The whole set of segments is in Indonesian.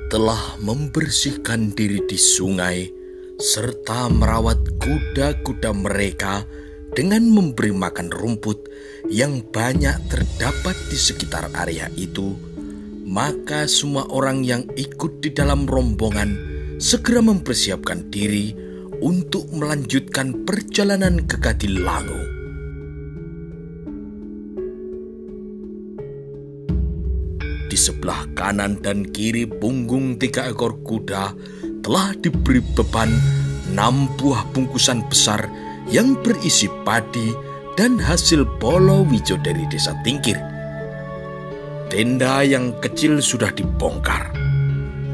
Setelah membersihkan diri di sungai, serta merawat kuda-kuda mereka dengan memberi makan rumput yang banyak terdapat di sekitar area itu, maka semua orang yang ikut di dalam rombongan segera mempersiapkan diri untuk melanjutkan perjalanan ke Kadilangu. Di sebelah kanan dan kiri punggung 3 ekor kuda telah diberi beban 6 buah bungkusan besar yang berisi padi dan hasil polowijo dari desa Tingkir. Tenda yang kecil sudah dibongkar.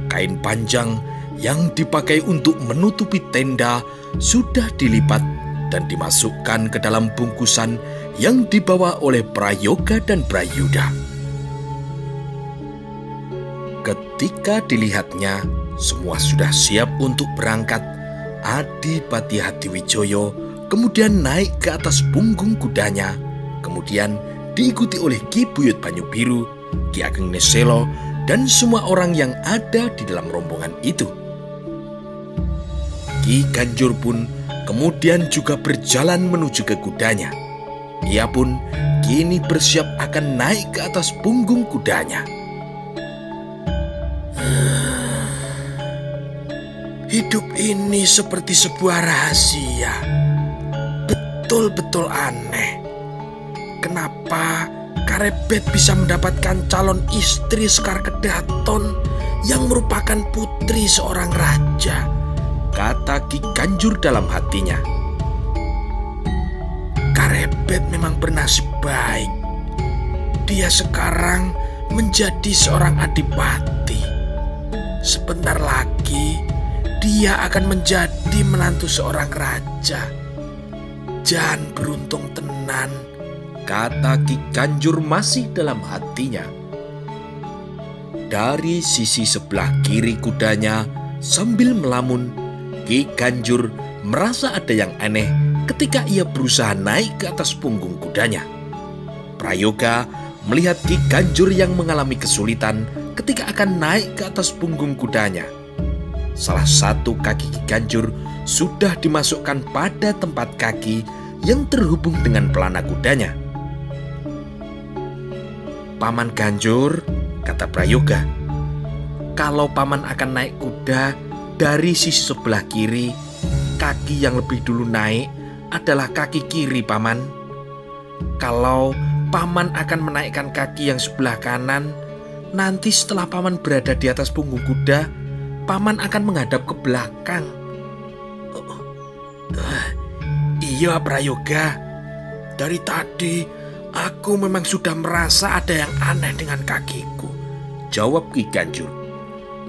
Kain panjang yang dipakai untuk menutupi tenda sudah dilipat dan dimasukkan ke dalam bungkusan yang dibawa oleh Prayoga dan Prayuda. Ketika dilihatnya semua sudah siap untuk berangkat, Adipati Hadiwijoyo kemudian naik ke atas punggung kudanya, kemudian diikuti oleh Ki Buyut Banyubiru, Ki Ageng Neselo, dan semua orang yang ada di dalam rombongan itu. Ki Ganjur pun kemudian juga berjalan menuju ke kudanya. Ia pun kini bersiap akan naik ke atas punggung kudanya. Hidup ini seperti sebuah rahasia. Betul-betul aneh. Kenapa Karebet bisa mendapatkan calon istri Sekar Kedaton yang merupakan putri seorang raja? Kata Ki Ganjur dalam hatinya. Karebet memang bernasib baik. Dia sekarang menjadi seorang adipati. Sebentar lagi dia akan menjadi menantu seorang raja. Jan beruntung tenan, kata Ki Ganjur masih dalam hatinya. Dari sisi sebelah kiri kudanya sambil melamun, Ki Ganjur merasa ada yang aneh ketika ia berusaha naik ke atas punggung kudanya. Prayoga melihat Ki Ganjur yang mengalami kesulitan ketika akan naik ke atas punggung kudanya. Salah satu kaki Ki Ganjur sudah dimasukkan pada tempat kaki yang terhubung dengan pelana kudanya. Paman Ganjur, kata Prayoga, kalau paman akan naik kuda dari sisi sebelah kiri, kaki yang lebih dulu naik adalah kaki kiri paman. Kalau paman akan menaikkan kaki yang sebelah kanan, nanti setelah paman berada di atas punggung kuda, paman akan menghadap ke belakang. Iya Prayoga, dari tadi aku memang sudah merasa ada yang aneh dengan kakiku, jawab Ki Ganjur.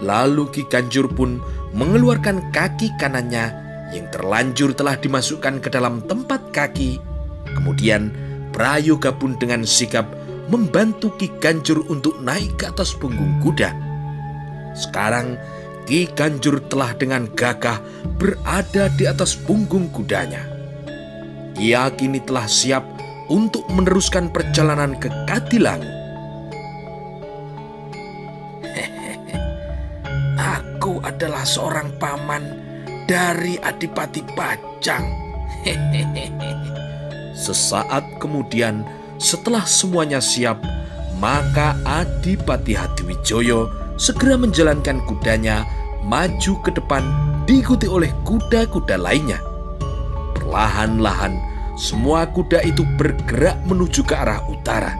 Lalu Ki Ganjur pun mengeluarkan kaki kanannya yang terlanjur telah dimasukkan ke dalam tempat kaki. Kemudian Prayoga pun dengan sigap membantu Ki Ganjur untuk naik ke atas punggung kuda. Sekarang Ki Ganjur telah dengan gagah berada di atas punggung kudanya. Ia kini telah siap untuk meneruskan perjalanan ke Kadilangu. Aku adalah seorang paman dari Adipati Bajang. Sesaat kemudian, setelah semuanya siap, maka Adipati Hadiwijoyo segera menjalankan kudanya maju ke depan diikuti oleh kuda-kuda lainnya. Perlahan-lahan semua kuda itu bergerak menuju ke arah utara.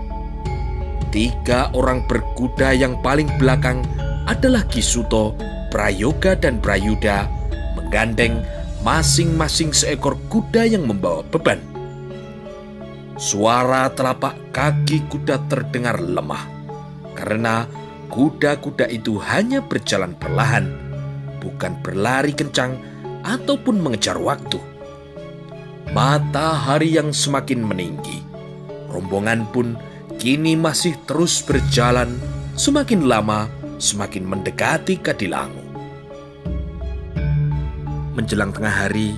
3 orang berkuda yang paling belakang adalah Ki Suto, Prayoga, dan Prayuda menggandeng masing-masing seekor kuda yang membawa beban. Suara telapak kaki kuda terdengar lemah karena kuda-kuda itu hanya berjalan perlahan, bukan berlari kencang ataupun mengejar waktu. Matahari yang semakin meninggi, rombongan pun kini masih terus berjalan, semakin lama semakin mendekati Kadilangu. Menjelang tengah hari,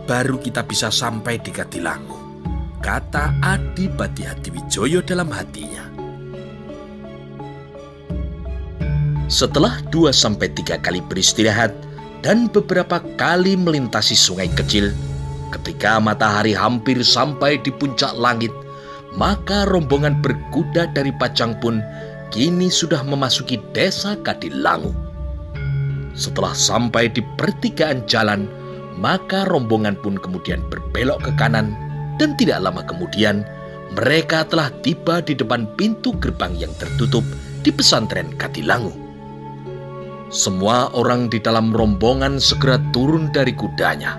baru kita bisa sampai di Kadilangu, kata Adipati Hadiwijoyo dalam hatinya. Setelah 2-3 kali beristirahat dan beberapa kali melintasi sungai kecil, ketika matahari hampir sampai di puncak langit, maka rombongan berkuda dari Pajang pun kini sudah memasuki desa Kadilangu. Setelah sampai di pertigaan jalan, maka rombongan pun kemudian berbelok ke kanan, dan tidak lama kemudian mereka telah tiba di depan pintu gerbang yang tertutup di pesantren Kadilangu. Semua orang di dalam rombongan segera turun dari kudanya.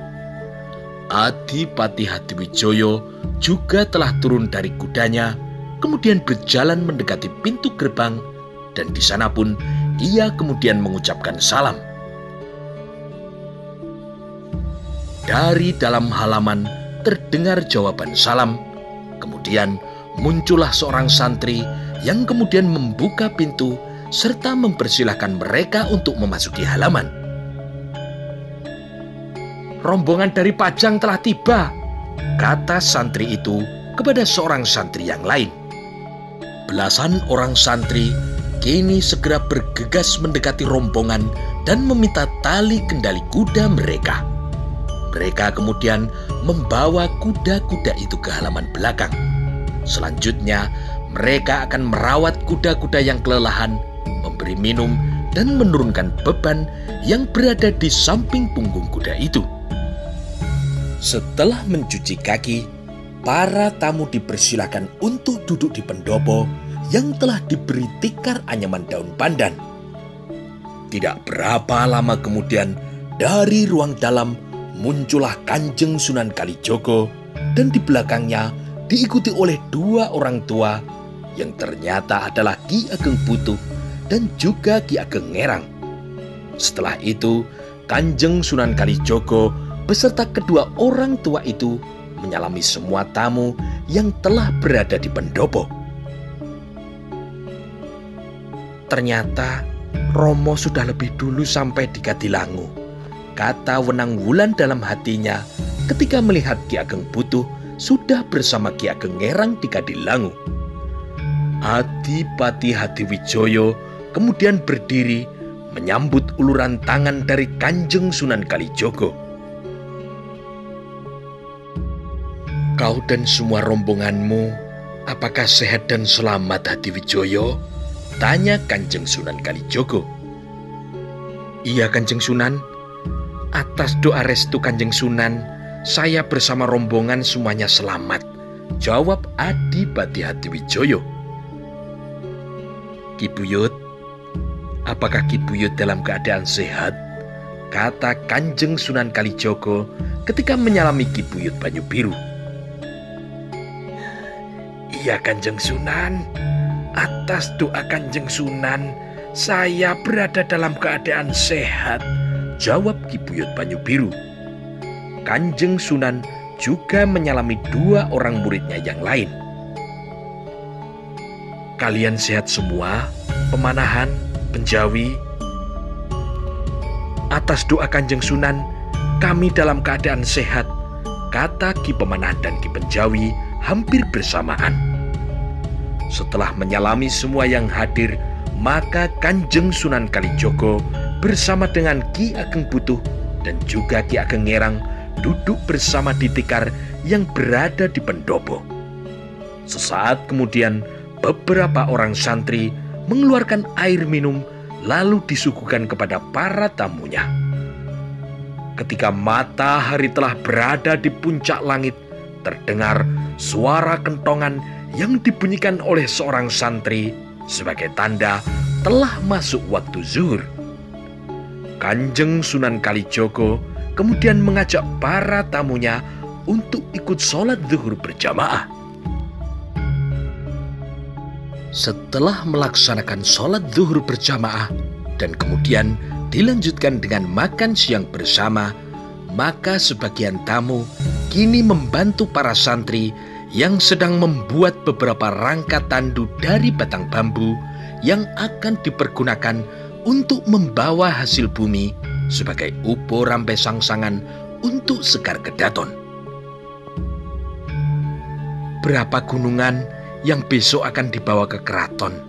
Adipati Hadiwijoyo juga telah turun dari kudanya, kemudian berjalan mendekati pintu gerbang, dan di sana pun ia kemudian mengucapkan salam. Dari dalam halaman terdengar jawaban salam. Kemudian muncullah seorang santri yang kemudian membuka pintu serta mempersilahkan mereka untuk memasuki halaman. "Rombongan dari Pajang telah tiba," kata santri itu kepada seorang santri yang lain. Belasan orang santri kini segera bergegas mendekati rombongan dan meminta tali kendali kuda mereka. Mereka kemudian membawa kuda-kuda itu ke halaman belakang. Selanjutnya, mereka akan merawat kuda-kuda yang kelelahan, memberi minum, dan menurunkan beban yang berada di samping punggung kuda itu. Setelah mencuci kaki, para tamu dipersilakan untuk duduk di pendopo yang telah diberi tikar anyaman daun pandan. Tidak berapa lama kemudian, dari ruang dalam muncullah Kanjeng Sunan Kalijogo, dan di belakangnya diikuti oleh 2 orang tua yang ternyata adalah Ki Ageng Putuh dan juga Ki Ageng Ngerang. Setelah itu, Kanjeng Sunan Kalijogo beserta kedua orang tua itu menyalami semua tamu yang telah berada di pendopo. "Ternyata Romo sudah lebih dulu sampai di Kadilangu," kata Wenang Wulan dalam hatinya ketika melihat Ki Ageng Putuh sudah bersama Ki Ageng Ngerang di Kadilangu. Adipati Hadiwijoyo kemudian berdiri menyambut uluran tangan dari Kanjeng Sunan Kalijogo. "Kau dan semua rombonganmu, apakah sehat dan selamat, Hadiwijoyo?" tanya Kanjeng Sunan Kalijogo. "Iya, Kanjeng Sunan. Atas doa restu Kanjeng Sunan, saya bersama rombongan semuanya selamat," jawab Adipati Hadiwijoyo. "Ki Buyut, apakah Ki Buyut dalam keadaan sehat?" kata Kanjeng Sunan Kalijogo ketika menyalami Ki Buyut Banyu Biru. "Iya, Kanjeng Sunan. Atas doa Kanjeng Sunan, saya berada dalam keadaan sehat," jawab Ki Buyut Banyu Biru. Kanjeng Sunan juga menyalami 2 orang muridnya yang lain. "Kalian sehat semua, Pemanahan, Penjawi?" "Atas doa Kanjeng Sunan, kami dalam keadaan sehat," kata Ki Pemanahan dan Ki Penjawi hampir bersamaan. Setelah menyalami semua yang hadir, maka Kanjeng Sunan Kalijogo bersama dengan Ki Ageng Putuh dan juga Ki Ageng Ngerang duduk bersama di tikar yang berada di pendopo. Sesaat kemudian, beberapa orang santri mengeluarkan air minum lalu disuguhkan kepada para tamunya. Ketika matahari telah berada di puncak langit, terdengar suara kentongan yang dibunyikan oleh seorang santri sebagai tanda telah masuk waktu zuhur. Kanjeng Sunan Kalijogo kemudian mengajak para tamunya untuk ikut sholat zuhur berjamaah. Setelah melaksanakan sholat zuhur berjamaah dan kemudian dilanjutkan dengan makan siang bersama, maka sebagian tamu kini membantu para santri yang sedang membuat beberapa rangka tandu dari batang bambu yang akan dipergunakan untuk membawa hasil bumi sebagai upo rampe sangsangan untuk Sekar Kedaton. "Berapa gunungan yang besok akan dibawa ke keraton?"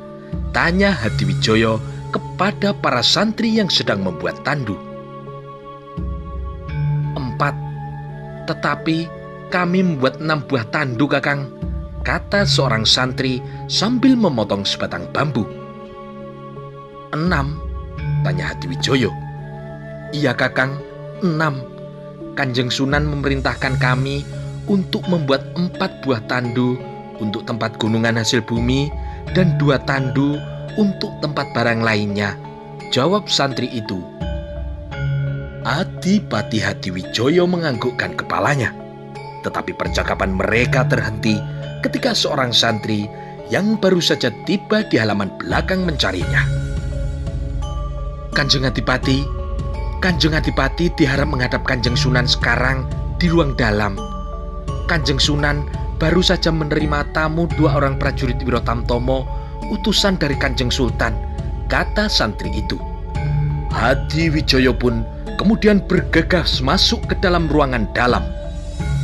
tanya Hadiwijoyo kepada para santri yang sedang membuat tandu. 4. Tetapi kami membuat 6 buah tandu, Kakang, kata seorang santri sambil memotong sebatang bambu. 6? Tanya Hadiwijoyo. Iya, Kakang, 6. Kanjeng Sunan memerintahkan kami untuk membuat 4 buah tandu untuk tempat gunungan hasil bumi dan 2 tandu untuk tempat barang lainnya, jawab santri itu. Adipati Hadiwijoyo menganggukkan kepalanya, tetapi percakapan mereka terhenti ketika seorang santri yang baru saja tiba di halaman belakang mencarinya. Kanjeng Adipati diharap menghadap Kanjeng Sunan sekarang di ruang dalam. Kanjeng Sunan baru saja menerima tamu 2 orang prajurit Wirotamtomo, utusan dari Kanjeng Sultan, kata santri itu. Hadiwijoyo pun kemudian bergegas masuk ke dalam ruangan dalam.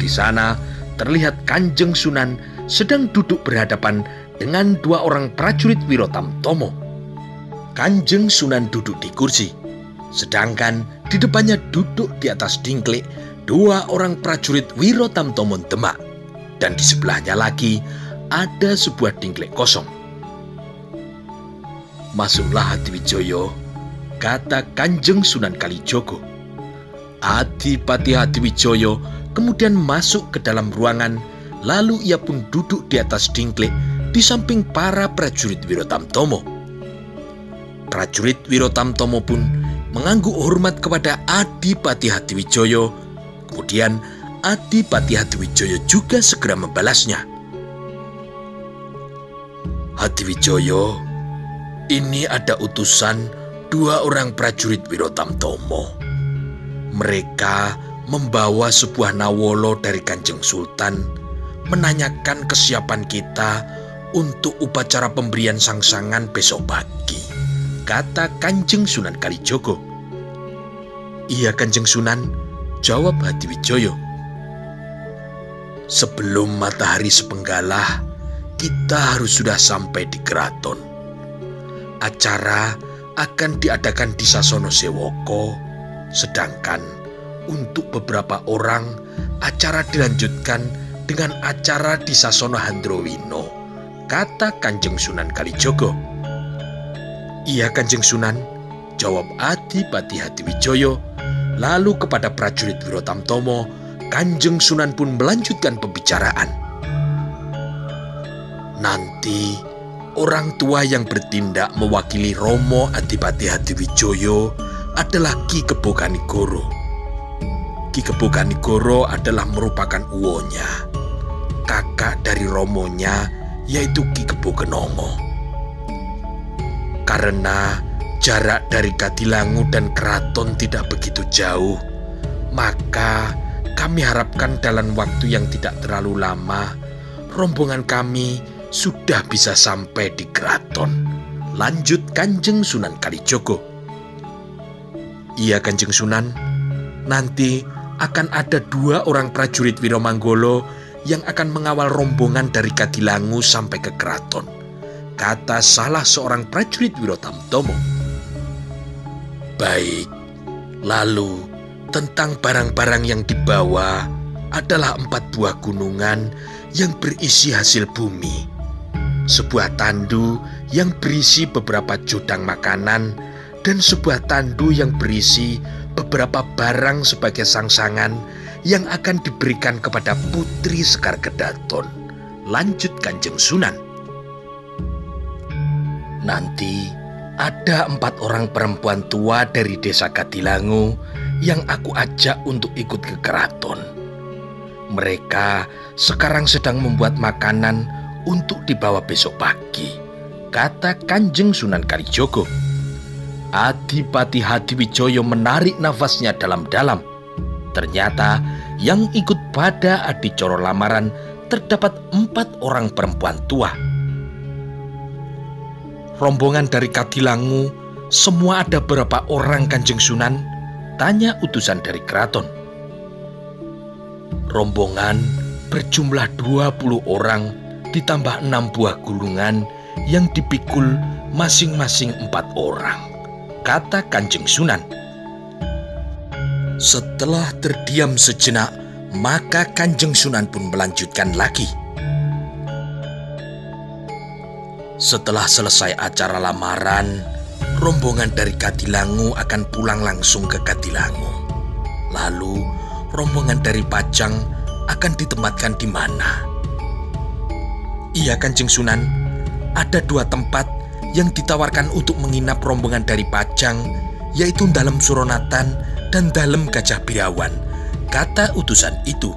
Di sana terlihat Kanjeng Sunan sedang duduk berhadapan dengan 2 orang prajurit Wirotamtomo. Kanjeng Sunan duduk di kursi, sedangkan di depannya duduk di atas dingklik 2 orang prajurit Wirotamtomo Demak, dan di sebelahnya lagi ada sebuah dingklik kosong. Masuklah Hadiwijoyo, kata Kanjeng Sunan Kalijogo. Adipati Hadiwijoyo kemudian masuk ke dalam ruangan, lalu ia pun duduk di atas dingklik di samping para prajurit Wirotamtomo. Prajurit Wirotamtomo pun mengangguk hormat kepada Adipati Hadiwijoyo. Kemudian Adipati Hadiwijoyo juga segera membalasnya. Hadiwijoyo, ini ada utusan 2 orang prajurit Wirotamtomo. Mereka membawa sebuah nawolo dari Kanjeng Sultan, menanyakan kesiapan kita untuk upacara pemberian sangsangan besok pagi, kata Kanjeng Sunan Kalijogo. Iya, Kanjeng Sunan, jawab Hadiwijoyo. Sebelum matahari sepenggalah, kita harus sudah sampai di keraton. Acara akan diadakan di Sasono Sewoko, sedangkan untuk beberapa orang acara dilanjutkan dengan acara di Sasono Handrowino, kata Kanjeng Sunan Kalijogo. Iya, Kanjeng Sunan, jawab Adipati Hadiwijoyo. Lalu kepada prajurit Wirotamtomo, Kanjeng Sunan pun melanjutkan pembicaraan. Nanti orang tua yang bertindak mewakili Romo Adipati Hadiwijoyo adalah Ki Kebo Kanigoro. Ki Kebo Kanigoro adalah merupakan uwonya, kakak dari Romonya, yaitu Ki Kebo Kenongo. Karena jarak dari Kadilangu dan keraton tidak begitu jauh, maka kami harapkan dalam waktu yang tidak terlalu lama, rombongan kami sudah bisa sampai di keraton, lanjut Kanjeng Sunan Kalijogo. Iya, Kanjeng Sunan, nanti akan ada 2 orang prajurit Wiromanggolo yang akan mengawal rombongan dari Kadilangu sampai ke keraton, kata salah seorang prajurit Wirotamtomo. Baik, lalu tentang barang-barang yang dibawa adalah 4 buah gunungan yang berisi hasil bumi, sebuah tandu yang berisi beberapa jodang makanan, dan sebuah tandu yang berisi beberapa barang sebagai sangsangan yang akan diberikan kepada Putri Sekar Kedaton, lanjut Kanjeng Sunan. Nanti ada 4 orang perempuan tua dari desa Kadilangu yang aku ajak untuk ikut ke keraton. Mereka sekarang sedang membuat makanan untuk dibawa besok pagi, kata Kanjeng Sunan Kalijogo. Adipati Hadiwijoyo menarik nafasnya dalam-dalam. Ternyata yang ikut pada adicara lamaran terdapat 4 orang perempuan tua. Rombongan dari Kadilangu semua ada berapa orang, Kanjeng Sunan? Tanya utusan dari keraton. Rombongan berjumlah 20 orang ditambah 6 buah gulungan yang dipikul masing-masing 4 orang, kata Kanjeng Sunan. Setelah terdiam sejenak, maka Kanjeng Sunan pun melanjutkan lagi. Setelah selesai acara lamaran, rombongan dari Kadilangu akan pulang langsung ke Kadilangu. Lalu, rombongan dari Pajang akan ditempatkan di mana? Iya, Kanjeng Sunan, ada 2 tempat yang ditawarkan untuk menginap rombongan dari Pajang, yaitu Dalem Suronatan dan Dalem Gajah Birawan, kata utusan itu.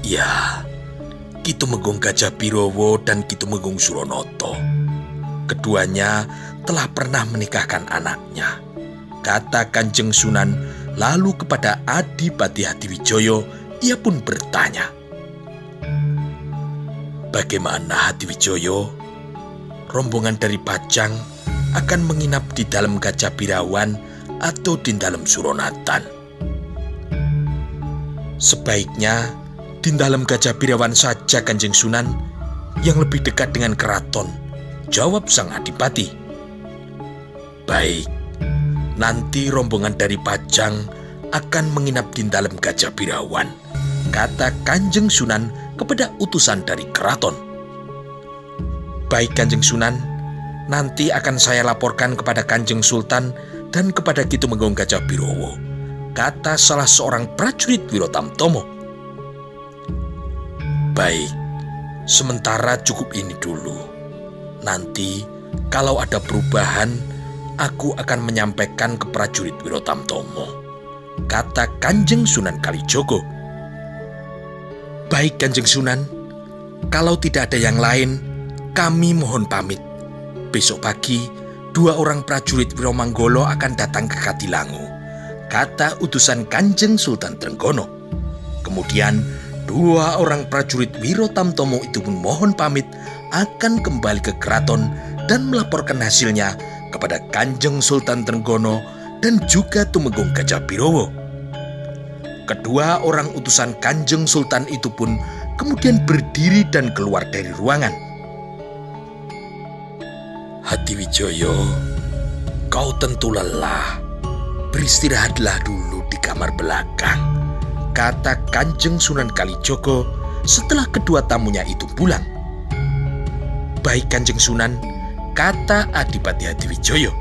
Ya, Ki Tumenggung Gajah Birowo dan Ki Tumenggung Suronoto. Keduanya telah pernah menikahkan anaknya, kata Kanjeng Sunan. Lalu kepada Adipati Hadiwijoyo, ia pun bertanya, bagaimana Hadiwijoyo? Rombongan dari Pajang akan menginap di Dalem Gajah Birawan atau di Dalem Suronatan? Sebaiknya di Dalem Gajah Birawan saja, Kanjeng Sunan, yang lebih dekat dengan keraton, jawab sang adipati. Baik, nanti rombongan dari Pajang akan menginap di Dalem Gajah Birawan, kata Kanjeng Sunan kepada utusan dari keraton. Baik, Kanjeng Sunan, nanti akan saya laporkan kepada Kanjeng Sultan dan kepada Ki Tumenggung Gajah Birowo, kata salah seorang prajurit Wirotamtomo. Baik, sementara cukup ini dulu. Nanti kalau ada perubahan, aku akan menyampaikan ke prajurit Wirotamtomo, kata Kanjeng Sunan Kalijogo. Baik, Kanjeng Sunan, kalau tidak ada yang lain, kami mohon pamit. Besok pagi 2 orang prajurit Wiromanggolo akan datang ke Kadilangu, kata utusan Kanjeng Sultan Trenggono. Kemudian 2 orang prajurit Wirotamtomo itu pun mohon pamit akan kembali ke keraton dan melaporkan hasilnya kepada Kanjeng Sultan Trenggono dan juga Tumenggung Gajah Birowo. Kedua orang utusan Kanjeng Sultan itu pun kemudian berdiri dan keluar dari ruangan. Hadiwijoyo, kau tentu lelah. Beristirahatlah dulu di kamar belakang, kata Kanjeng Sunan Kalijogo setelah kedua tamunya itu pulang. Baik, Kanjeng Sunan, kata Adipati Hadiwijoyo.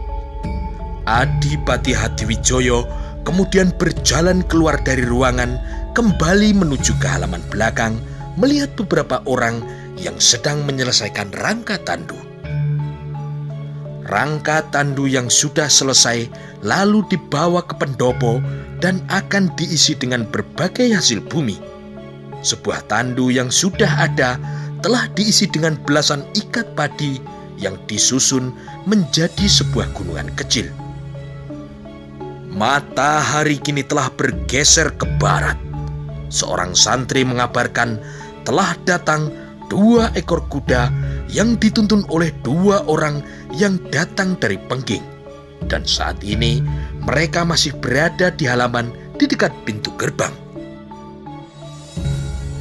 Adipati Hadiwijoyo kemudian berjalan keluar dari ruangan, kembali menuju ke halaman belakang, melihat beberapa orang yang sedang menyelesaikan rangka tandu. Rangka tandu yang sudah selesai lalu dibawa ke pendopo dan akan diisi dengan berbagai hasil bumi. Sebuah tandu yang sudah ada telah diisi dengan belasan ikat padi yang disusun menjadi sebuah gunungan kecil. Matahari kini telah bergeser ke barat. Seorang santri mengabarkan telah datang 2 ekor kuda yang dituntun oleh 2 orang yang datang dari Pengging. Dan saat ini mereka masih berada di halaman di dekat pintu gerbang.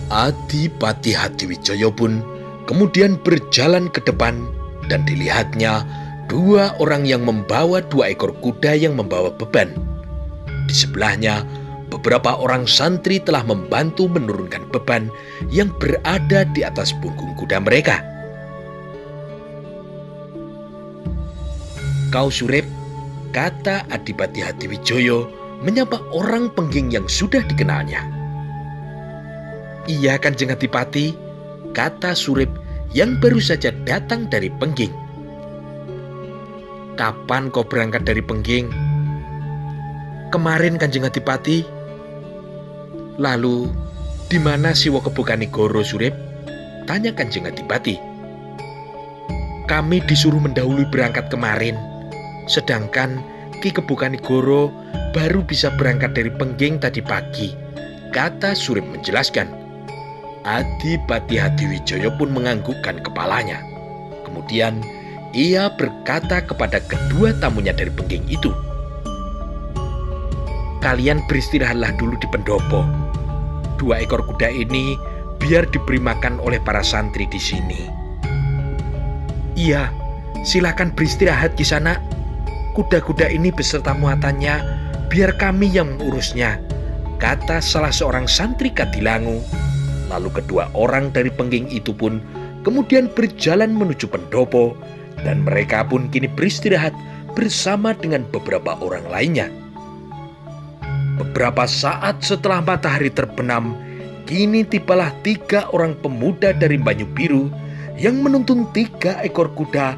Adipati Hadiwijoyo pun kemudian berjalan ke depan dan dilihatnya 2 orang yang membawa 2 ekor kuda yang membawa beban. Di sebelahnya beberapa orang santri telah membantu menurunkan beban yang berada di atas punggung kuda mereka. Kau Surip, kata Adipati Hadiwijoyo menyapa orang Pengging yang sudah dikenalnya. Iya, Kanjeng Adipati, kata Surip yang baru saja datang dari Pengging. Kapan kau berangkat dari Pengging? Kemarin, Kanjeng Adipati. Lalu, di mana Siwa Kebokanigoro, Surip? Tanya Kanjeng Adipati. Kami disuruh mendahului berangkat kemarin, sedangkan Ki Kebokanigoro baru bisa berangkat dari Pengging tadi pagi, kata Surip menjelaskan. Adipati Hadiwijoyo pun menganggukkan kepalanya. Kemudian ia berkata kepada kedua tamunya dari Pengging itu, kalian beristirahatlah dulu di pendopo. 2 ekor kuda ini biar diberi makan oleh para santri di sini. Iya, Silakan beristirahat di sana. Kuda-kuda ini beserta muatannya, biar kami yang mengurusnya, kata salah seorang santri Kadilangu. Lalu kedua orang dari Pengging itu pun kemudian berjalan menuju pendopo, dan mereka pun kini beristirahat bersama dengan beberapa orang lainnya. Beberapa saat setelah matahari terbenam, kini tibalah 3 orang pemuda dari Banyu Biru yang menuntun 3 ekor kuda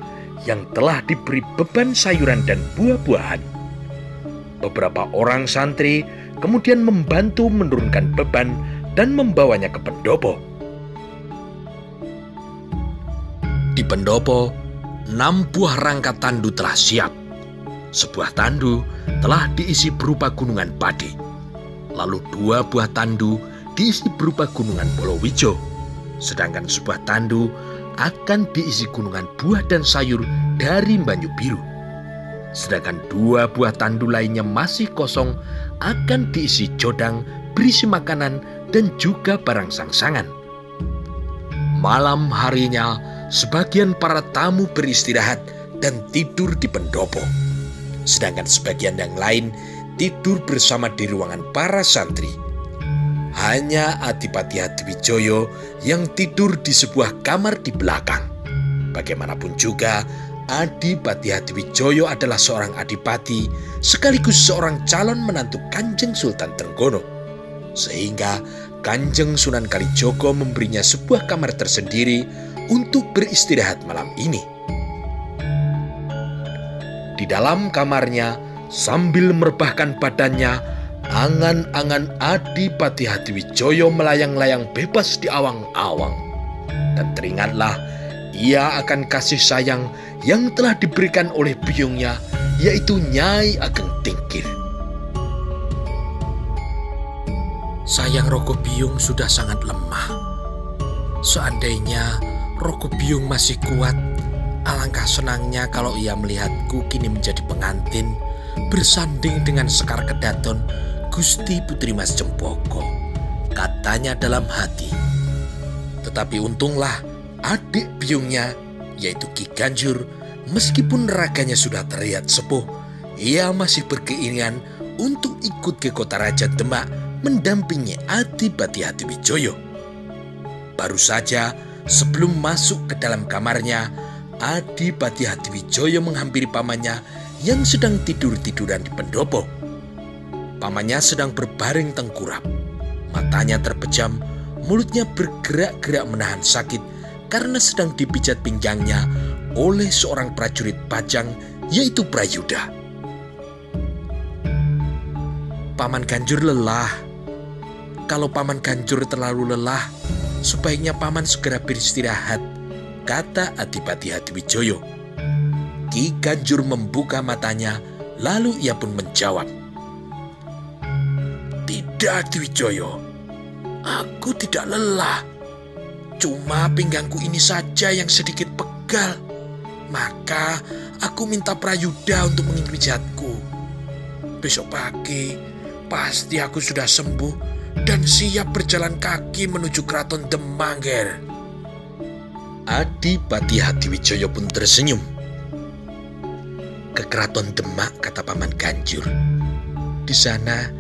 yang telah diberi beban sayuran dan buah-buahan. Beberapa orang santri kemudian membantu menurunkan beban dan membawanya ke pendopo. Di pendopo, 6 buah rangka tandu telah siap. Sebuah tandu telah diisi berupa gunungan padi. Lalu 2 buah tandu diisi berupa gunungan Bolowijo. Sedangkan sebuah tandu akan diisi gunungan buah dan sayur dari Banyu Biru. Sedangkan 2 buah tandu lainnya masih kosong akan diisi jodang berisi makanan dan juga barang sangsangan. Malam harinya, sebagian para tamu beristirahat dan tidur di pendopo. Sedangkan sebagian yang lain tidur bersama di ruangan para santri. Hanya Adipati Hadiwijoyo yang tidur di sebuah kamar di belakang. Bagaimanapun juga, Adipati Hadiwijoyo adalah seorang adipati sekaligus seorang calon menantu Kanjeng Sultan Trenggono. Sehingga Kanjeng Sunan Kalijogo memberinya sebuah kamar tersendiri untuk beristirahat malam ini. Di dalam kamarnya, sambil merebahkan badannya, angan-angan Adipati Hadiwijoyo melayang-layang bebas di awang-awang. Dan teringatlah ia akan kasih sayang yang telah diberikan oleh biyungnya, yaitu Nyai Ageng Tingkir. Sayang Rogo Biyung sudah sangat lemah. Seandainya Rogo Biyung masih kuat, alangkah senangnya kalau ia melihatku kini menjadi pengantin, bersanding dengan Sekar Kedaton Gusti Putri Mas Cempoko, katanya dalam hati. Tetapi untunglah adik biyungnya, yaitu Ki Ganjur, meskipun raganya sudah terlihat sepuh, ia masih berkeinginan untuk ikut ke kota Raja Demak mendampingi Adipati Hadiwijoyo. Baru saja sebelum masuk ke dalam kamarnya, Adipati Hadiwijoyo menghampiri pamannya yang sedang tidur-tiduran di pendopo. Pamannya sedang berbaring tengkurap. Matanya terpejam, mulutnya bergerak-gerak menahan sakit karena sedang dipijat pinggangnya oleh seorang prajurit Pajang, yaitu Prayuda. Paman Ganjur lelah. Kalau Paman Ganjur terlalu lelah, sebaiknya Paman segera beristirahat, kata Adipati Hadiwijoyo. Ki Ganjur membuka matanya, lalu ia pun menjawab, "Tidak, Hadiwijoyo, aku tidak lelah. Cuma pinggangku ini saja yang sedikit pegal. Maka aku minta Prayuda untuk memijatku. Besok pagi pasti aku sudah sembuh dan siap berjalan kaki menuju Keraton Demak, Ger." Adipati Hadiwijoyo pun tersenyum. "Ke Keraton Demak," kata Paman Ganjur. "Di sana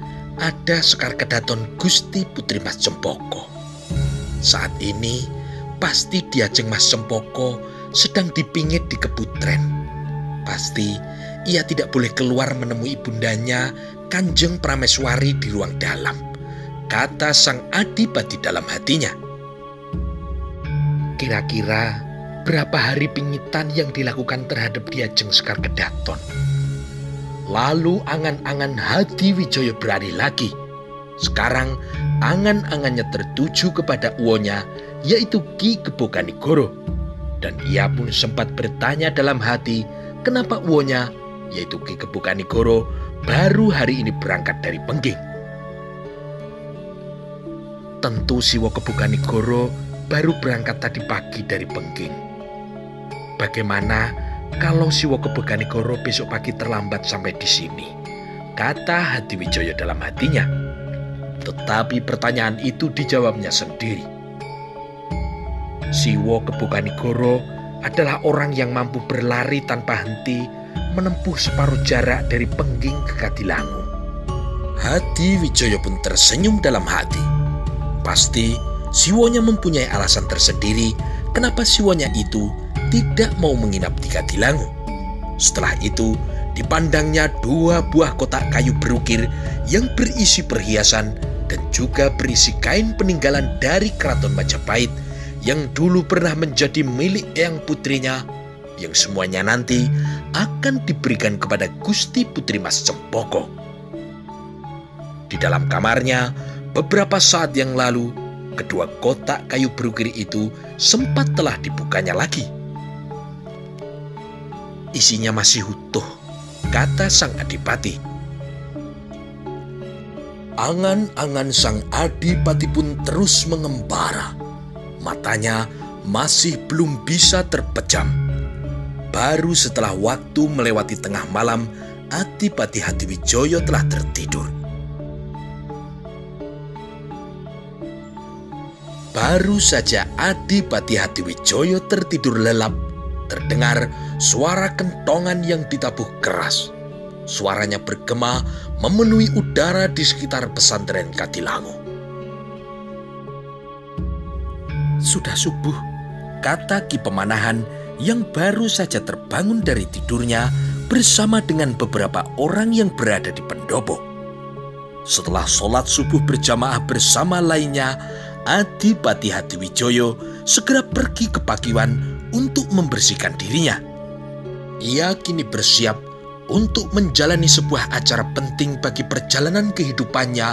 ada Sekar Kedaton Gusti Putri Mas Cempoko. Saat ini pasti Diajeng Mas Cempoko sedang dipingit di Kebutren. Pasti ia tidak boleh keluar menemui ibundanya Kanjeng Prameswari di ruang dalam," kata sang adipati dalam hatinya. Kira-kira berapa hari pingitan yang dilakukan terhadap Diajeng Sekar Kedaton? Lalu angan-angan Hadiwijoyo beralih lagi. Sekarang angan-angannya tertuju kepada uwonya, yaitu Ki Keboganigoro. Dan ia pun sempat bertanya dalam hati kenapa uwonya, yaitu Ki Keboganigoro, baru hari ini berangkat dari Pengging. Tentu Siwo Keboganigoro baru berangkat tadi pagi dari Pengging. Bagaimana kalau Siwo Keboganigoro besok pagi terlambat sampai di sini? Kata Hadiwijoyo dalam hatinya. Tetapi pertanyaan itu dijawabnya sendiri. Siwo Keboganigoro adalah orang yang mampu berlari tanpa henti menempuh separuh jarak dari Pengging ke Kadilangu. Hati Wijaya pun tersenyum dalam hati. Pasti Siwonya mempunyai alasan tersendiri kenapa Siwonya itu tidak mau menginap di Kadilangu. Setelah itu, dipandangnya 2 buah kotak kayu berukir yang berisi perhiasan dan juga berisi kain peninggalan dari Keraton Majapahit yang dulu pernah menjadi milik eyang putrinya, yang semuanya nanti akan diberikan kepada Gusti Putri Mas Cempoko. Di dalam kamarnya, beberapa saat yang lalu, kedua kotak kayu berukir itu sempat telah dibukanya lagi. Isinya masih utuh, kata sang adipati. Angan-angan sang adipati pun terus mengembara. Matanya masih belum bisa terpejam. Baru setelah waktu melewati tengah malam, Adipati Hadiwijoyo telah tertidur. Baru saja Adipati Hadiwijoyo tertidur lelap, terdengar suara kentongan yang ditabuh keras. Suaranya bergema memenuhi udara di sekitar pesantren Kadilangu. Sudah subuh, kata Ki Pemanahan yang baru saja terbangun dari tidurnya bersama dengan beberapa orang yang berada di pendopo. Setelah sholat subuh berjamaah bersama lainnya, Adipati Hadiwijoyo segera pergi ke Pakiwan untuk membersihkan dirinya. Ia kini bersiap untuk menjalani sebuah acara penting bagi perjalanan kehidupannya,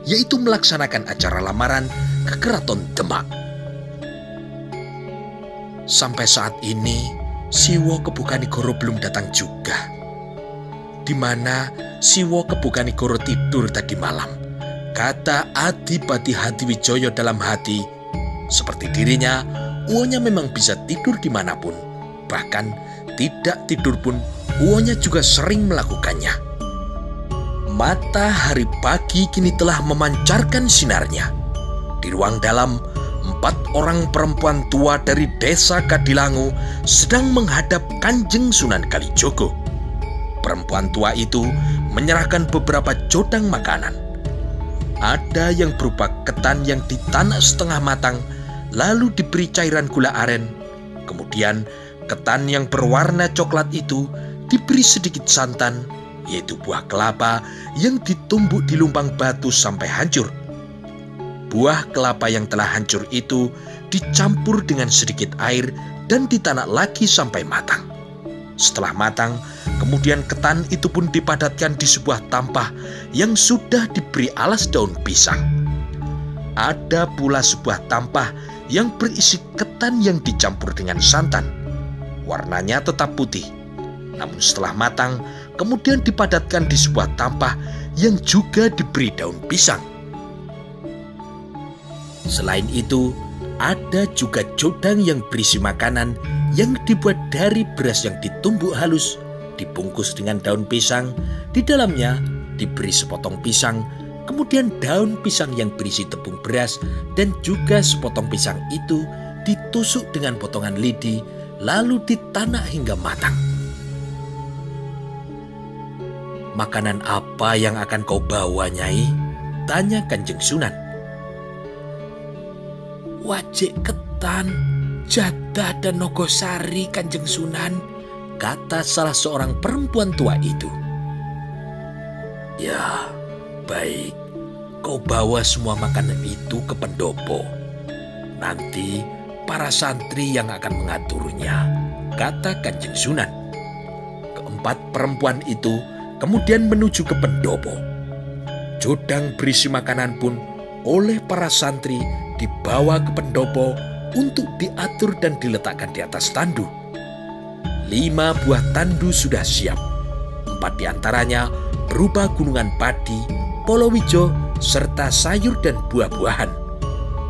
yaitu melaksanakan acara lamaran ke Keraton Demak. Sampai saat ini, Siwo Kebukanigoro belum datang juga. Di mana Siwo Kebukanigoro tidur tadi malam, kata Adipati Hadiwijoyo dalam hati. Seperti dirinya, uonya memang bisa tidur dimanapun. Bahkan tidak tidur pun, uonya juga sering melakukannya. Matahari pagi kini telah memancarkan sinarnya. Di ruang dalam, 4 orang perempuan tua dari desa Kadilangu sedang menghadap Kanjeng Sunan Kalijogo. Perempuan tua itu menyerahkan beberapa jodang makanan. Ada yang berupa ketan yang ditanak setengah matang, lalu diberi cairan gula aren. Kemudian ketan yang berwarna coklat itu diberi sedikit santan, yaitu buah kelapa yang ditumbuk di lumbang batu sampai hancur. Buah kelapa yang telah hancur itu dicampur dengan sedikit air dan ditanak lagi sampai matang. Setelah matang, kemudian ketan itu pun dipadatkan di sebuah tampah yang sudah diberi alas daun pisang. Ada pula sebuah tampah yang berisi ketan yang dicampur dengan santan. Warnanya tetap putih, namun setelah matang, kemudian dipadatkan di sebuah tampah yang juga diberi daun pisang. Selain itu, ada juga jodang yang berisi makanan yang dibuat dari beras yang ditumbuk halus, dibungkus dengan daun pisang, di dalamnya diberi sepotong pisang, kemudian daun pisang yang berisi tepung beras, dan juga sepotong pisang itu ditusuk dengan potongan lidi, lalu ditanak hingga matang. Makanan apa yang akan kau bawa, Nyai? Tanya Kanjeng Sunan. Wajik ketan, jatah dan nogosari, Kanjeng Sunan, kata salah seorang perempuan tua itu. Ya, baik, kau bawa semua makanan itu ke pendopo. Nanti para santri yang akan mengaturnya, kata Kanjeng Sunan. Keempat perempuan itu kemudian menuju ke pendopo. Jodang berisi makanan pun oleh para santri dibawa ke pendopo untuk diatur dan diletakkan di atas tandu. 5 buah tandu sudah siap. 4 diantaranya berupa gunungan padi, polowijo, serta sayur dan buah-buahan.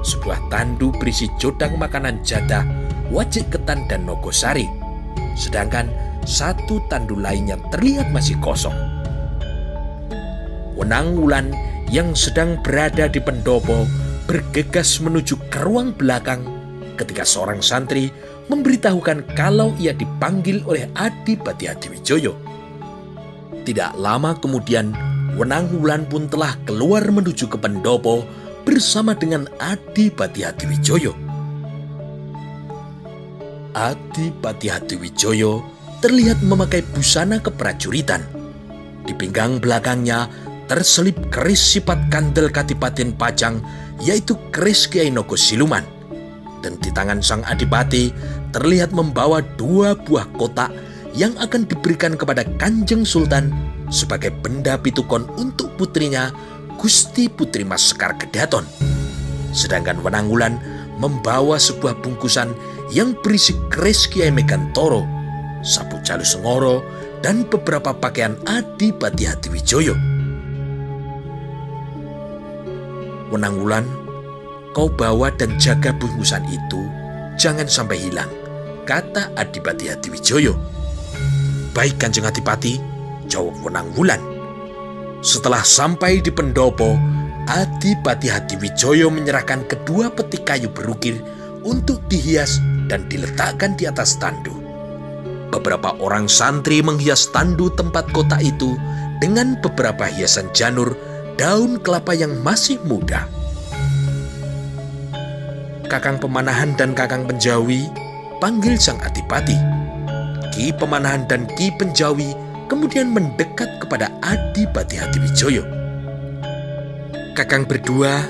Sebuah tandu berisi jodang makanan jatah, wajik ketan dan nogosari. Sedangkan 1 tandu lainnya terlihat masih kosong. Wenang Wulan yang sedang berada di pendopo bergegas menuju ke ruang belakang ketika seorang santri memberitahukan kalau ia dipanggil oleh Adipati Hadiwijoyo. Tidak lama kemudian, Wenangwulan pun telah keluar menuju ke pendopo bersama dengan Adipati Hadiwijoyo. Adipati Hadiwijoyo terlihat memakai busana keprajuritan. Di pinggang belakangnya terselip keris sifat kandel Kadipaten Pajang, yaitu keris Kiai Nogo Siluman. Dan di tangan sang adipati terlihat membawa 2 buah kotak yang akan diberikan kepada Kanjeng Sultan sebagai benda pitukon untuk putrinya Gusti Putri Mas Sekar Kedaton. Sedangkan Wenangwulan membawa sebuah bungkusan yang berisi keris Kiai Megantoro, sabuk Jalu Sengoro, dan beberapa pakaian Adipati Hadiwijoyo. Wenangwulan, kau bawa dan jaga bungkusan itu, jangan sampai hilang, kata Adipati Hadiwijoyo. Baik Kanjeng Adipati, jawab Wenangwulan. Setelah sampai di pendopo, Adipati Hadiwijoyo menyerahkan kedua peti kayu berukir untuk dihias dan diletakkan di atas tandu. Beberapa orang santri menghias tandu tempat kotak itu dengan beberapa hiasan janur daun kelapa yang masih muda. Kakang Pemanahan dan Kakang Penjawi panggil sang adipati. Ki Pemanahan dan Ki Penjawi kemudian mendekat kepada Adipati Hadiwijoyo. Kakang berdua,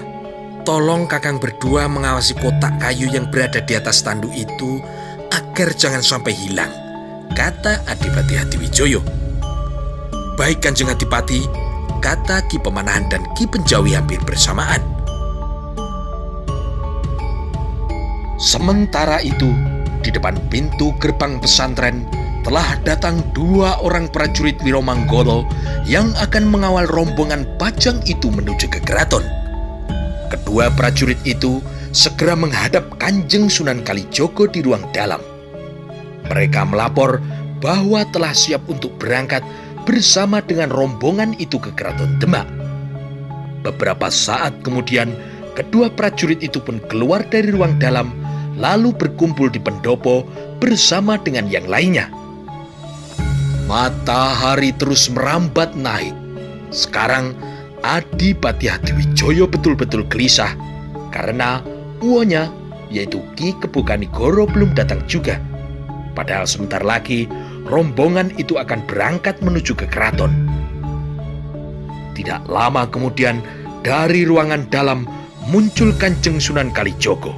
tolong Kakang berdua mengawasi kotak kayu yang berada di atas tandu itu agar jangan sampai hilang, kata Adipati Hadiwijoyo. Baik Kanjeng Adipati, kata Ki Pemanahan dan Ki Penjawi hampir bersamaan. Sementara itu, di depan pintu gerbang pesantren telah datang 2 orang prajurit Wiromanggolo yang akan mengawal rombongan Pajang itu menuju ke keraton. Kedua prajurit itu segera menghadap Kanjeng Sunan Kalijogo di ruang dalam. Mereka melapor bahwa telah siap untuk berangkat bersama dengan rombongan itu ke keraton Demak. Beberapa saat kemudian, kedua prajurit itu pun keluar dari ruang dalam lalu berkumpul di pendopo bersama dengan yang lainnya. Matahari terus merambat naik. Sekarang Adipati Hadiwijoyo betul-betul gelisah karena uonya, yaitu Ki Kebukanigoro, belum datang juga. Padahal sebentar lagi rombongan itu akan berangkat menuju ke keraton. Tidak lama kemudian dari ruangan dalam muncul Kanjeng Sunan Kalijogo.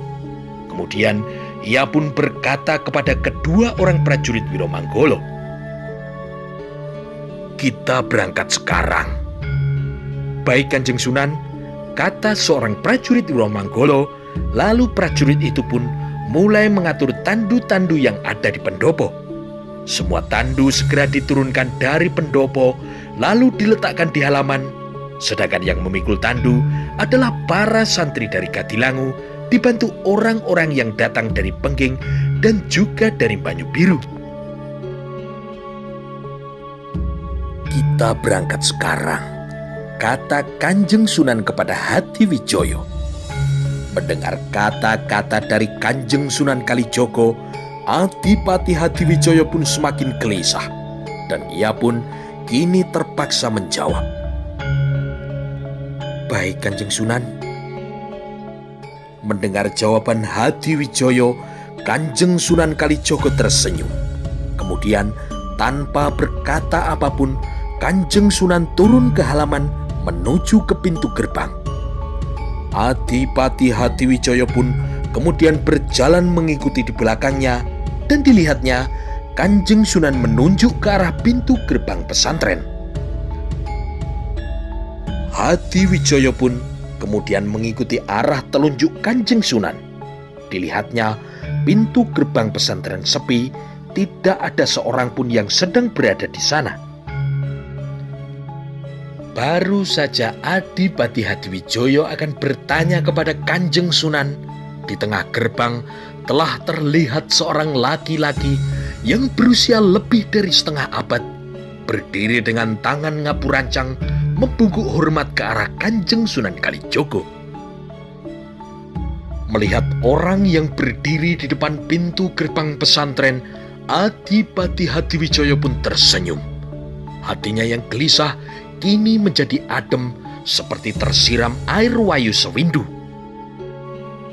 Kemudian ia pun berkata kepada kedua orang prajurit Wiromanggolo, "Kita berangkat sekarang." Baik Kanjeng Sunan, kata seorang prajurit Wiromanggolo. Lalu prajurit itu pun mulai mengatur tandu-tandu yang ada di pendopo. Semua tandu segera diturunkan dari pendopo lalu diletakkan di halaman. Sedangkan yang memikul tandu adalah para santri dari Kadilangu, dibantu orang-orang yang datang dari Pengging dan juga dari Banyu Biru. Kita berangkat sekarang, kata Kanjeng Sunan kepada Hadiwijoyo. Mendengar kata-kata dari Kanjeng Sunan Kalijogo, Adipati Hadiwijoyo pun semakin gelisah, dan ia pun kini terpaksa menjawab, "Baik Kanjeng Sunan." Mendengar jawaban Hadiwijoyo, Kanjeng Sunan Kalijogo tersenyum. Kemudian tanpa berkata apapun, Kanjeng Sunan turun ke halaman menuju ke pintu gerbang. Adipati Hadiwijoyo pun kemudian berjalan mengikuti di belakangnya, dan dilihatnya Kanjeng Sunan menunjuk ke arah pintu gerbang pesantren. Hadiwijoyo pun kemudian mengikuti arah telunjuk Kanjeng Sunan. Dilihatnya pintu gerbang pesantren sepi, tidak ada seorang pun yang sedang berada di sana. Baru saja Adipati Hadiwijoyo akan bertanya kepada Kanjeng Sunan, di tengah gerbang telah terlihat seorang laki-laki yang berusia lebih dari setengah abad, berdiri dengan tangan ngapurancang membungkuk hormat ke arah Kanjeng Sunan Kalijogo. melihat orang yang berdiri di depan pintu gerbang pesantren, Adipati Hadiwijaya pun tersenyum. Hatinya yang gelisah kini menjadi adem seperti tersiram air wayu sewindu.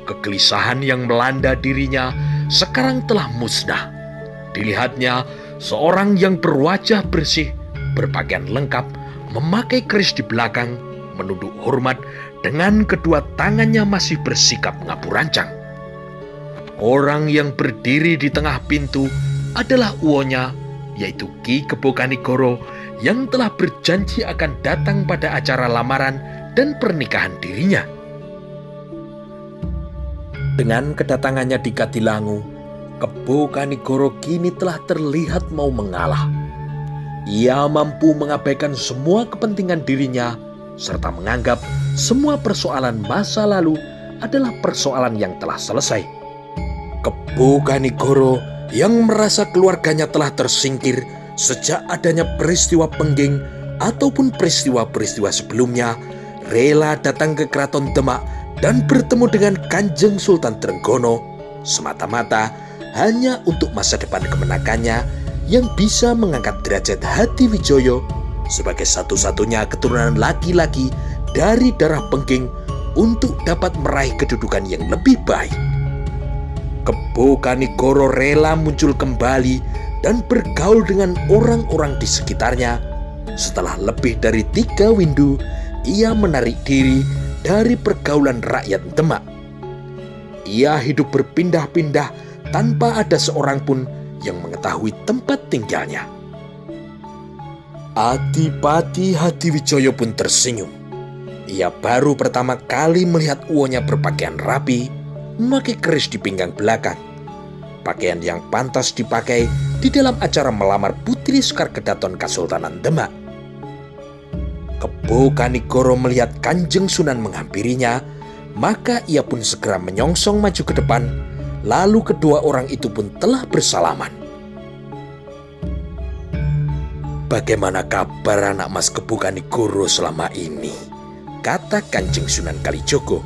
Kegelisahan yang melanda dirinya sekarang telah musnah. Dilihatnya seorang yang berwajah bersih, berpakaian lengkap, memakai keris di belakang, menunduk hormat dengan kedua tangannya masih bersikap mengapu rancang. Orang yang berdiri di tengah pintu adalah uwonya, yaitu Ki Kebo Kanigoro, yang telah berjanji akan datang pada acara lamaran dan pernikahan dirinya. Dengan kedatangannya di Kadilangu, Kebo Kanigoro kini telah terlihat mau mengalah. Ia mampu mengabaikan semua kepentingan dirinya, serta menganggap semua persoalan masa lalu adalah persoalan yang telah selesai. Kebo Kanigoro yang merasa keluarganya telah tersingkir sejak adanya peristiwa Pengging ataupun peristiwa-peristiwa sebelumnya, rela datang ke Keraton Demak dan bertemu dengan Kanjeng Sultan Trenggono semata-mata hanya untuk masa depan kemenakannya yang bisa mengangkat derajat Hadiwijaya sebagai satu-satunya keturunan laki-laki dari darah Pengging untuk dapat meraih kedudukan yang lebih baik. Kebo Kanigoro rela muncul kembali dan bergaul dengan orang-orang di sekitarnya. Setelah lebih dari 3 windu, ia menarik diri dari pergaulan rakyat Demak. Ia hidup berpindah-pindah tanpa ada seorang pun yang mengetahui tempat tinggalnya. Adipati Hadiwijaya pun tersenyum. Ia baru pertama kali melihat uwonya berpakaian rapi, memakai keris di pinggang belakang. Pakaian yang pantas dipakai di dalam acara melamar Putri Sekar Kedaton Kasultanan Demak. Kebo Kanigoro melihat Kanjeng Sunan menghampirinya, maka ia pun segera menyongsong maju ke depan. Lalu kedua orang itu pun telah bersalaman. "Bagaimana kabar anak Mas Kebo Kanigoro selama ini?" kata Kanjeng Sunan Kalijogo.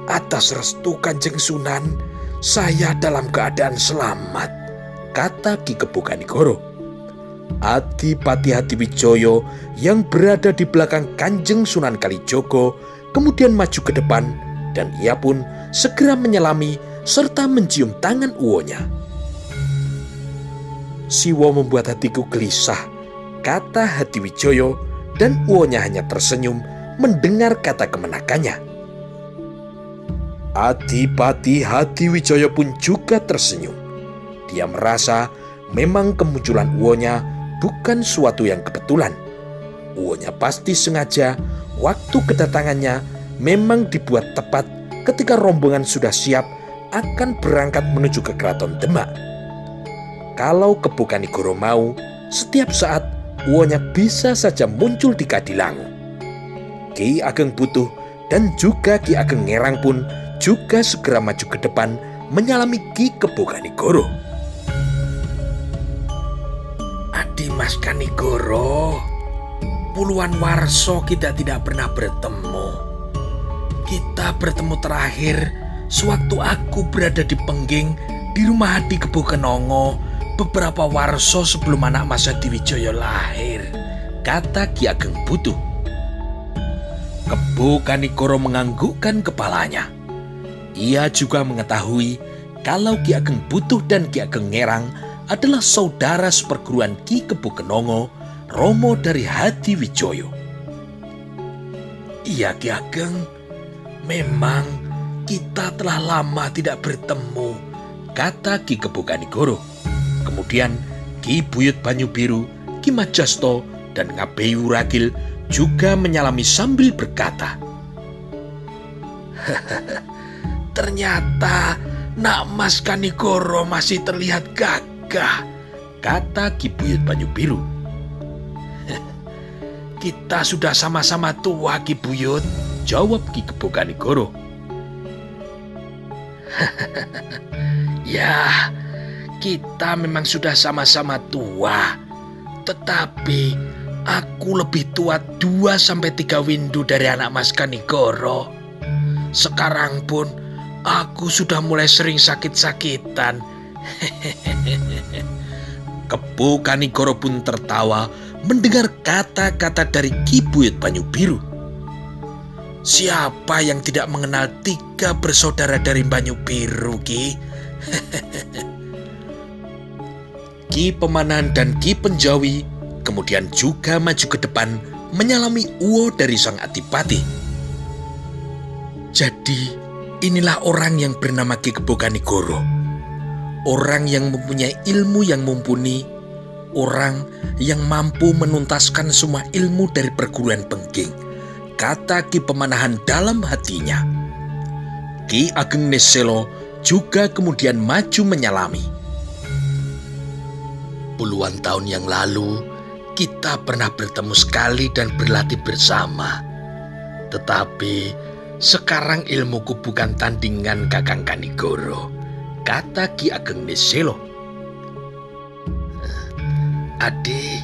"Atas restu Kanjeng Sunan, saya dalam keadaan selamat," kata Ki Kebo Kanigoro. Adipati Hadiwijaya yang berada di belakang Kanjeng Sunan Kalijogo kemudian maju ke depan dan ia pun segera menyelami serta mencium tangan uwonya. "Siwo membuat hatiku gelisah," kata Hadiwijaya, dan uwonya hanya tersenyum mendengar kata kemenakannya. Adipati Hadiwijaya pun juga tersenyum. Dia merasa memang kemunculan uwonya bukan suatu yang kebetulan. Uwonya pasti sengaja waktu kedatangannya memang dibuat tepat ketika rombongan sudah siap akan berangkat menuju ke Keraton Demak. Kalau Kebo Kanigoro mau, setiap saat uwonya bisa saja muncul di Kadilangu. Ki Ageng Putuh dan juga Ki Ageng Ngerang pun juga segera maju ke depan menyalami Ki Kebo Kanigoro. "Adi Mas Kanigoro, puluhan warso kita tidak pernah bertemu. Kita bertemu terakhir sewaktu aku berada di Pengging di rumah Hadi Kebo Kenongo beberapa warso sebelum anak Mas Hadiwijaya lahir," kata Ki Ageng Putuh. Kebo Kanigoro menganggukkan kepalanya. Ia juga mengetahui kalau Ki Ageng Putuh dan Ki Ageng Ngerang adalah saudara seperguruan Ki Kebo Kenongo, Romo dari Hadiwijaya. "Iya Ki Ageng, memang kita telah lama tidak bertemu," kata Ki Kebo Kanigoro. Kemudian Ki Buyut Banyubiru, Ki Majasto, dan Ngabeyu Ragil juga menyalami sambil berkata, "Ternyata Nak Mas Kanigoro masih terlihat gagah," kata Ki Buyut Banyubiru. "Kita sudah sama-sama tua Ki Buyut," jawab Ki Kebo Kanigoro. "Ya, kita memang sudah sama-sama tua, tetapi aku lebih tua 2-3 windu dari anak Mas Kanigoro. Sekarang pun aku sudah mulai sering sakit-sakitan. Kebo Kanigoro pun tertawa mendengar kata-kata dari Ki Buyut Banyu Biru. Siapa yang tidak mengenal 3 bersaudara dari Banyu Biru, Ki? Ki Pemanahan dan Ki Penjawi kemudian juga maju ke depan menyalami uwo dari sang adipati. Jadi inilah orang yang bernama Ki Kebo Kanigoro. Orang yang mempunyai ilmu yang mumpuni, orang yang mampu menuntaskan semua ilmu dari perguruan Bengging, kata Ki Pemanahan dalam hatinya. Ki Ageng Neselo juga kemudian maju menyalami. Puluhan tahun yang lalu, kita pernah bertemu sekali dan berlatih bersama. Tetapi sekarang ilmuku bukan tandingan Kakang Kanigoro, kata Ki Ageng Neselo. Adik,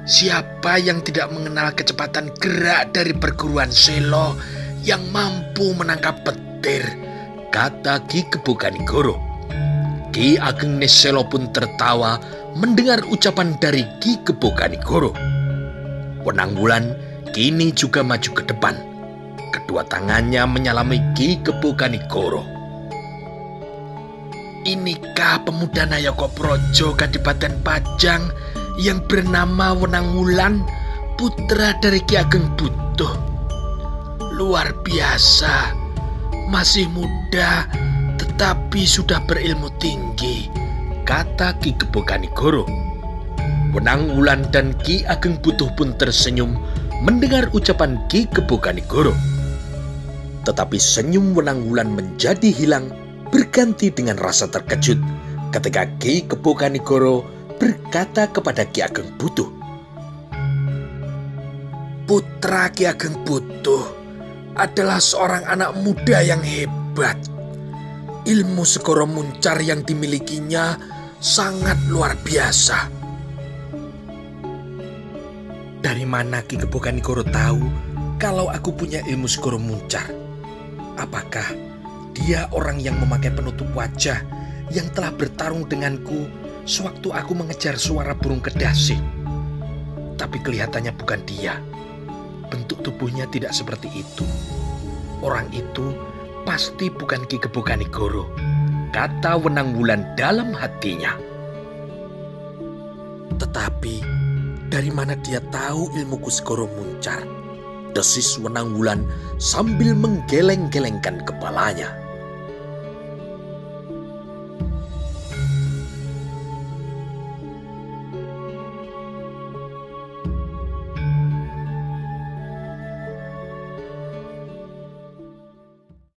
siapa yang tidak mengenal kecepatan gerak dari perguruan Selo yang mampu menangkap petir, kata Ki Kebo Kanigoro. Ki Ageng Neselo pun tertawa mendengar ucapan dari Ki Kebo Kanigoro. Wenang Wulan kini juga maju ke depan. Kedua tangannya menyalami Ki Kebo Kanigoro. Inikah pemuda Nayaka Praja Kadipaten Pajang yang bernama Wenang Wulan, putra dari Ki Ageng Butuh? Luar biasa, masih muda tetapi sudah berilmu tinggi, kata Ki Kebo Kanigoro. Wenang Wulan dan Ki Ageng Butuh pun tersenyum mendengar ucapan Ki Kebo Kanigoro. Tetapi senyum Wenang Wulan menjadi hilang berganti dengan rasa terkejut ketika Ki Kebo Kanigoro berkata kepada Ki Ageng Butuh, putra Ki Ageng Butuh adalah seorang anak muda yang hebat. Ilmu Segoro Muncar yang dimilikinya sangat luar biasa. Dari mana Ki Kebo Kanigoro tahu kalau aku punya ilmu Segoro Muncar? Apakah dia orang yang memakai penutup wajah yang telah bertarung denganku sewaktu aku mengejar suara burung kedasi? Tapi kelihatannya bukan dia. Bentuk tubuhnya tidak seperti itu. Orang itu pasti bukan Ki Kebo Kanigoro, kata Wenang Wulan dalam hatinya. Tetapi dari mana dia tahu ilmuku Segoro Muncar? Desis Wenang Wulan sambil menggeleng-gelengkan kepalanya.